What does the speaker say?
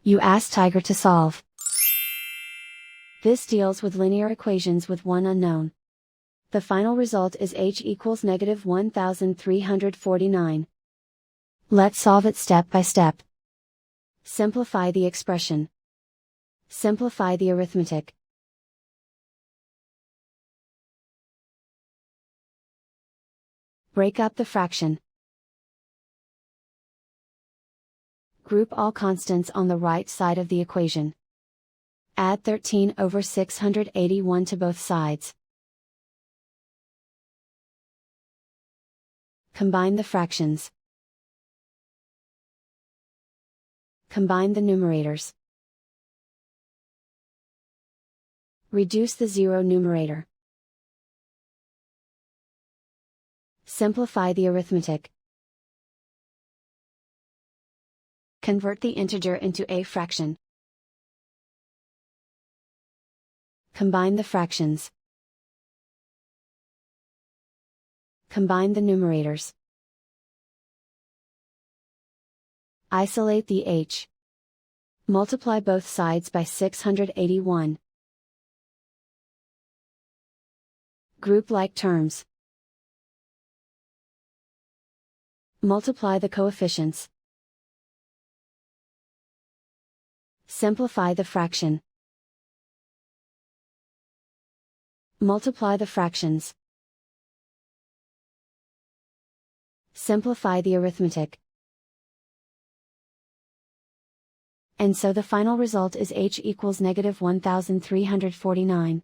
You ask Tiger to solve. This deals with linear equations with one unknown. The final result is h equals negative 1349. Let's solve it step by step. Simplify the expression. Simplify the arithmetic. Break up the fraction. Group all constants on the right side of the equation. Add 13 over 681 to both sides. Combine the fractions. Combine the numerators. Reduce the zero numerator. Simplify the arithmetic. Convert the integer into a fraction. Combine the fractions. Combine the numerators. Isolate the h. Multiply both sides by 681. Group like terms. Multiply the coefficients. Simplify the fraction. Multiply the fractions. Simplify the arithmetic. And so the final result is h equals negative 1349.